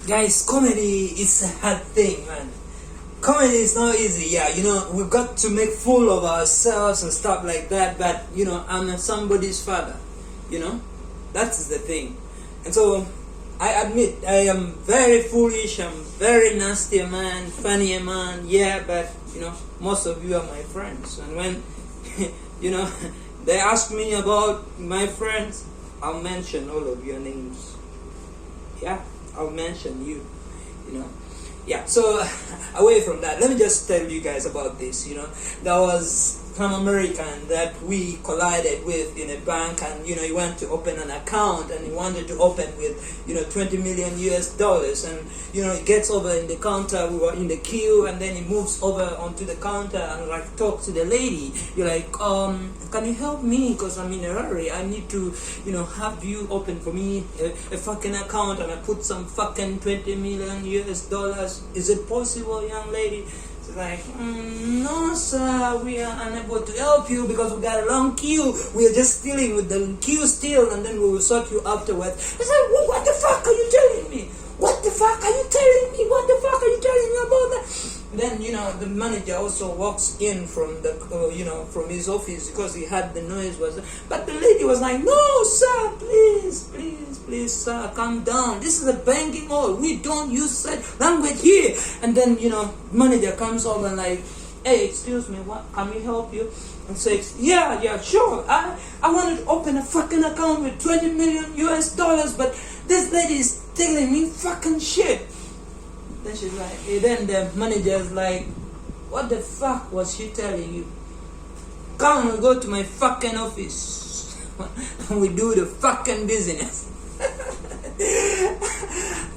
Guys, comedy is a hard thing, man. Comedy is not easy. Yeah, we've got to make fool of ourselves and stuff like that. But I'm somebody's father. You know, that's the thing. And so I admit I am very foolish. I'm very nasty man, funny man. Yeah, but most of you are my friends. And when they ask me about my friends, I'll mention all of your names. Yeah, I'll mention you. Yeah, so away from that, let me just tell you guys about this. There was some American that we collided with in a bank, and he went to open an account, and he wanted to open with 20 million US dollars, and he gets over in the counter. We were in the queue, and then he moves over onto the counter and like talks to the lady. You're like, can you help me, because I'm in a hurry. I need to have you open for me a fucking account, and I put some fucking 20 million US dollars. Is it possible, young lady? She's like, no sir, we are unable to help you because we got a long queue. We are just dealing with the queue still, and then we will sort you afterwards. I said, what the fuck are you telling me? What the fuck are you telling me? What the fuck are you telling me about that? Then the manager also walks in from the from his office because he heard the noise but the lady was like, no sir, please sir, calm down. This is a banking hall. We don't use such language here. And then manager comes over and like, hey, excuse me, what can we help you? And says, yeah, sure. I wanted to open a fucking account with 20 million US dollars, but this lady is telling me fucking shit. Then she's like, then the manager's like, what the fuck was she telling you? Come on, we go to my fucking office and we do the fucking business.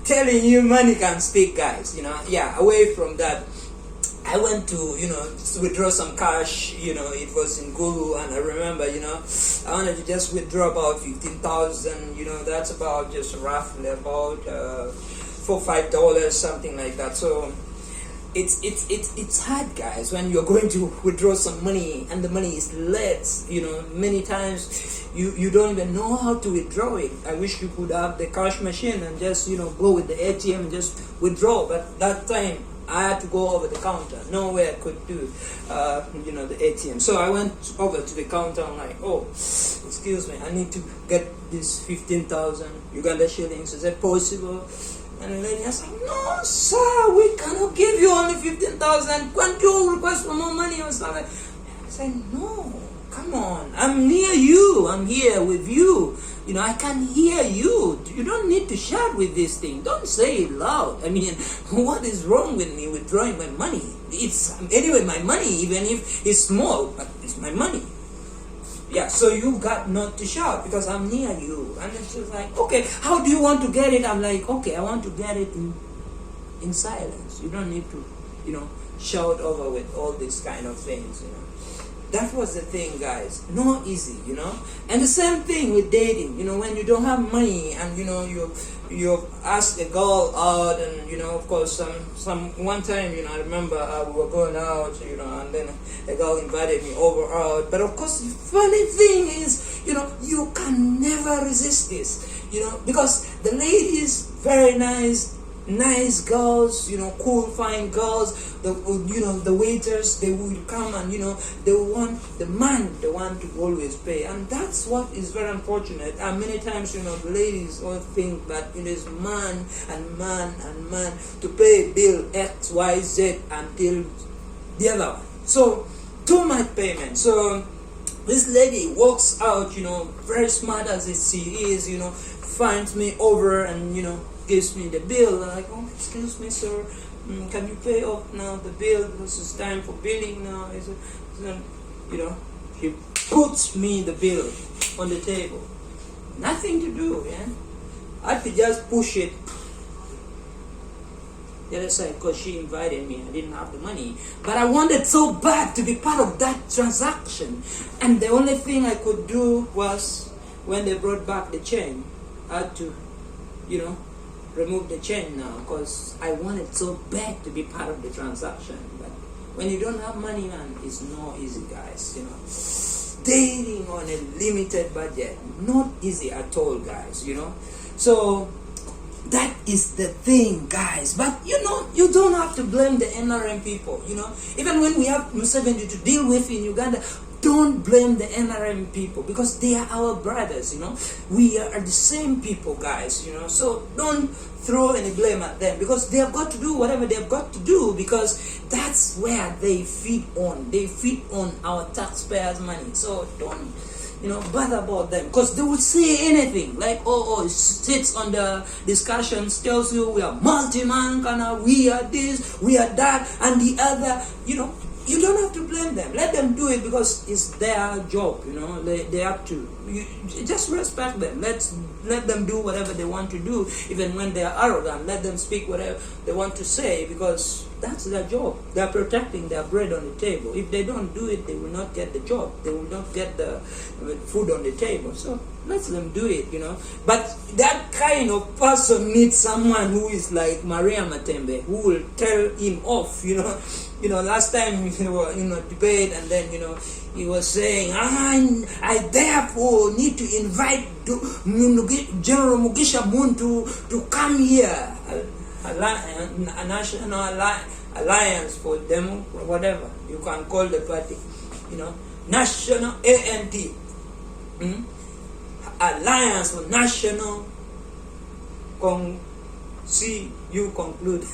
Telling you money can speak, guys. Yeah, away from that, I went to withdraw some cash. It was in Gulu, and I remember I wanted to just withdraw about 15,000. That's about just roughly about $4-5, something like that. So it's hard, guys, when you're going to withdraw some money and the money is less. Many times you don't even know how to withdraw it. I wish you could have the cash machine and just go with the ATM and just withdraw, but that time I had to go over the counter. No way I could do the ATM. So I went over to the counter. I'm like, oh, excuse me, I need to get this 15,000 Uganda shillings. Is that possible? And the lady was like, no sir, we cannot give you only 15,000. Can't you request for more money or something? I said, no, come on, I'm near you, I'm here with you. I can hear you. You don't need to shout with this thing. Don't say it loud. I mean, what is wrong with me withdrawing my money? It's anyway my money, even if it's small, but it's my money. Yeah, so you got not to shout because I'm near you. And then she's like, okay, how do you want to get it? I'm like, okay, I want to get it in silence. You don't need to, shout over with all these kind of things, That was the thing, guys. Not easy, And the same thing with dating, when you don't have money and, you ask a girl out and, of course, one time, I remember we were going out, and then a girl invited me over out. But of course, the funny thing is, you can never resist this, because the lady is very nice girls, cool, fine girls. The waiters, they will come and they want the man, the one to always pay, and that's what is very unfortunate. And many times, the ladies all think that it is man to pay bill X, Y, Z until the other one. So too much payment. So this lady walks out, very smart as she is, finds me over and gives me the bill. Like, oh, excuse me, sir, can you pay off now the bill because it's time for billing now? He puts me the bill on the table. Nothing to do, yeah. I could just push it the other side because she invited me. I didn't have the money, but I wanted so bad to be part of that transaction. And the only thing I could do was when they brought back the chain, I had to, remove the chain now because I wanted so bad to be part of the transaction. But when you don't have money, man, it's not easy, guys. Dating on a limited budget, not easy at all, guys. So that is the thing, guys. But you don't have to blame the NRM people. Even when we have Museveni to deal with in Uganda, don't blame the NRM people, because they are our brothers. We are the same people, guys. So don't throw any blame at them, because they have got to do whatever they have got to do, because that's where they feed on. They feed on our taxpayers' money. So don't bother about them, because they would say anything like, it sits on the discussions, tells you we are multi-man, we are this, we are that, and the other. You don't have to blame them. Let them do it, because it's their job. They have to. You just respect them. Let them do whatever they want to do, even when they are arrogant. Let them speak whatever they want to say, because that's their job. They are protecting their bread on the table. If they don't do it, they will not get the job. They will not get the food on the table. So let them do it. But that kind of person needs someone who is like Maria Matembe, who will tell him off. Last time debate, and then he was saying, I therefore need to invite General Mugisha Muntu to come here, a national alliance for them, whatever you can call the party, national ANT, alliance for national see you conclude.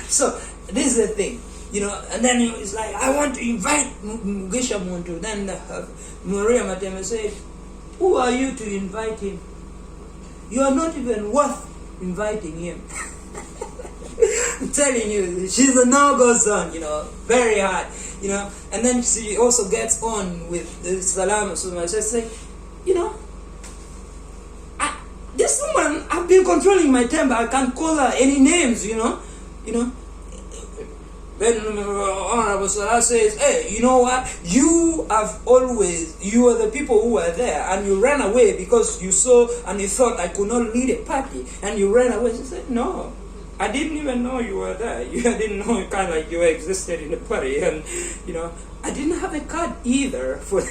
So this is the thing. And then it's like, I want to invite Mugisha Muntu. Then Maria Matembe said, who are you to invite him? You are not even worth inviting him. I'm telling you, she's a no-go zone, very hard, And then she also gets on with the Salama Suma. She said, this woman, I've been controlling my temper. I can't call her any names, Then Honorable Salah says, hey, you know what? You are the people who were there, and you ran away because you saw and you thought I could not lead a party, and you ran away. She said, no, I didn't even know you were there. I didn't know you existed in the party, and I didn't have a card either for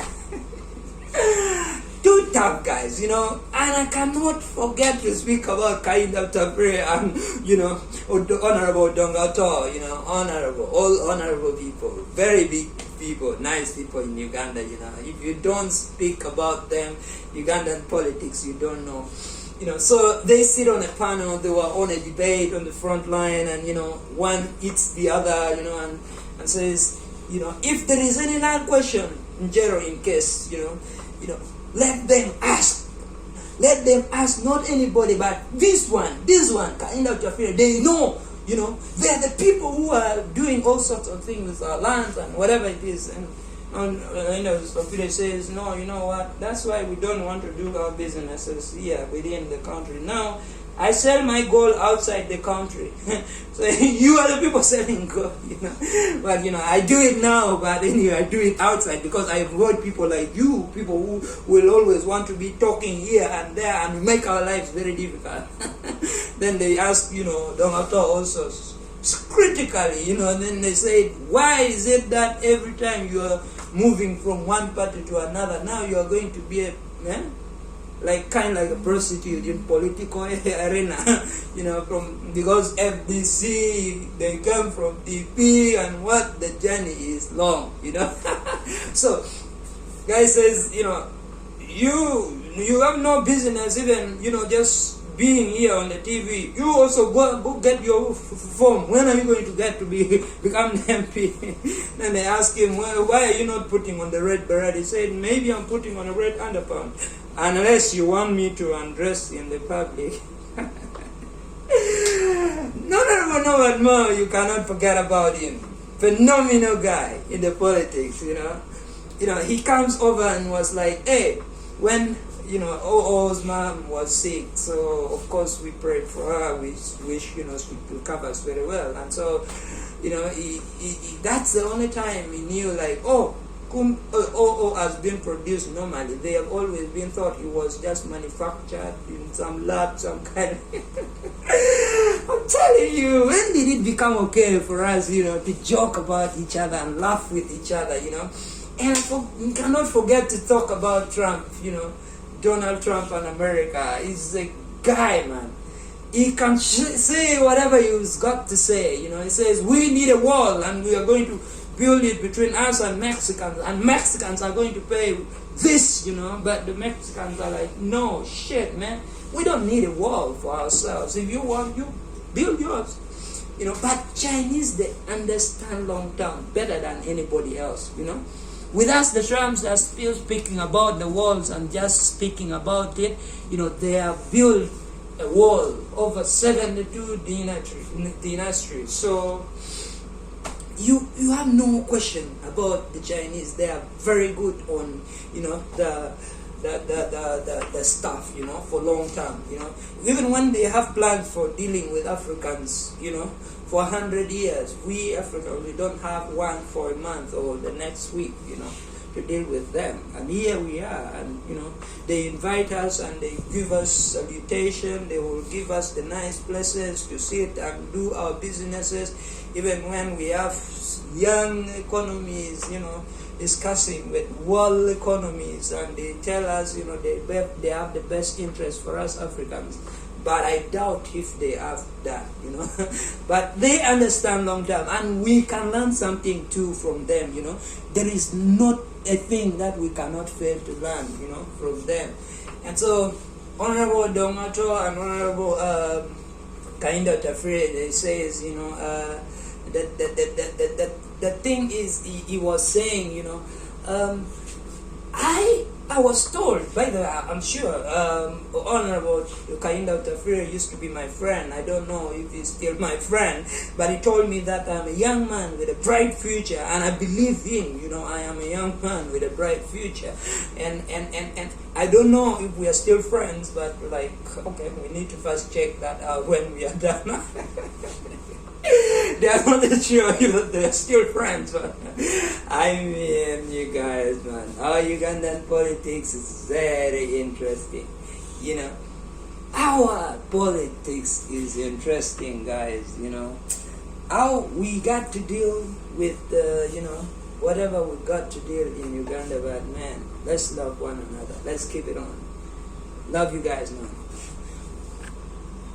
Too tough, guys, and I cannot forget to speak about Kainda Tapre and, Honorable Dongato, all honorable people, very big people, nice people in Uganda, If you don't speak about them, Ugandan politics, you don't know. So they sit on a panel, they were on a debate on the front line, and, one eats the other, and says, if there is any land question, in case, let them ask. Let them ask, not anybody, but this one, Kainda Tapre, they know, they're the people who are doing all sorts of things with our lands and whatever it is. And Tapre says, no, you know what, that's why we don't want to do our businesses here within the country. Now, I sell my gold outside the country. So you are the people selling gold, But, I do it now, but anyway, I do it outside because I avoid people like you, people who will always want to be talking here and there and make our lives very difficult. Then they ask, Dongato also critically, and then they say, why is it that every time you are moving from one party to another, now you are going to be kind of like a prostitute in political arena, because FDC, they come from DP, and what the journey is long, So, guy says, you have no business even, just being here on the TV. You also go get your form. When are you going to get to become the MP? Then they ask him, well, why are you not putting on the red beret? He said, maybe I'm putting on a red underpants, unless you want me to undress in the public. No, you cannot forget about him. Phenomenal guy in the politics, He comes over and was like, hey, when OO's mom was sick, so of course we prayed for her. We wish she recovers very well, and so he that's the only time he knew, like, OO has been produced normally. They have always been thought he was just manufactured in some lab, some kind. I'm telling you, when did it become okay for us, to joke about each other and laugh with each other, And you cannot forget to talk about Trump, Donald Trump and America. He's a guy, man. he can say whatever he's got to say. You know, he says we need a wall and we are going to build it between us and Mexicans are going to pay this, you know. But the Mexicans are like, no shit, man, we don't need a wall for ourselves. If you want, you build yours, you know. But Chinese, they understand long term better than anybody else, you know. With us, the Trumps are still speaking about the walls and just speaking about it. You know, they have built a wall over 72 dynasties. So you have no question about the Chinese. They are very good on, you know, the stuff, you know, for long term, you know. Even when they have plans for dealing with Africans, you know, for 100 years, we Africans, we don't have one for a month or the next week, you know, to deal with them. And here we are, and you know, they invite us and they give us salutation. They will give us the nice places to sit and do our businesses, even when we have young economies, you know, discussing with world economies, and they tell us, you know, they have the best interest for us Africans. But I doubt if they have that, you know. But they understand long term, and we can learn something too from them, you know. There is not a thing that we cannot fail to learn, you know, from them. And so, Honorable Domato and Honorable Kainda Tafire, they says, you know, the thing is, he was saying, you know, I was told, by the way, I'm sure, Honorable Kainda Tafire used to be my friend. I don't know if he's still my friend, but he told me that I'm a young man with a bright future, and I believe him. You know, I am a young man with a bright future, and I don't know if we are still friends, but like, okay, we need to first check that out when we are done. They are not sure, you know, they're still friends, but I mean, you guys, man, our Ugandan politics is very interesting, you know. Our politics is interesting, guys, you know. How we got to deal with, you know, whatever we got to deal in Uganda, but man, let's love one another. Let's keep it on. Love you guys, man.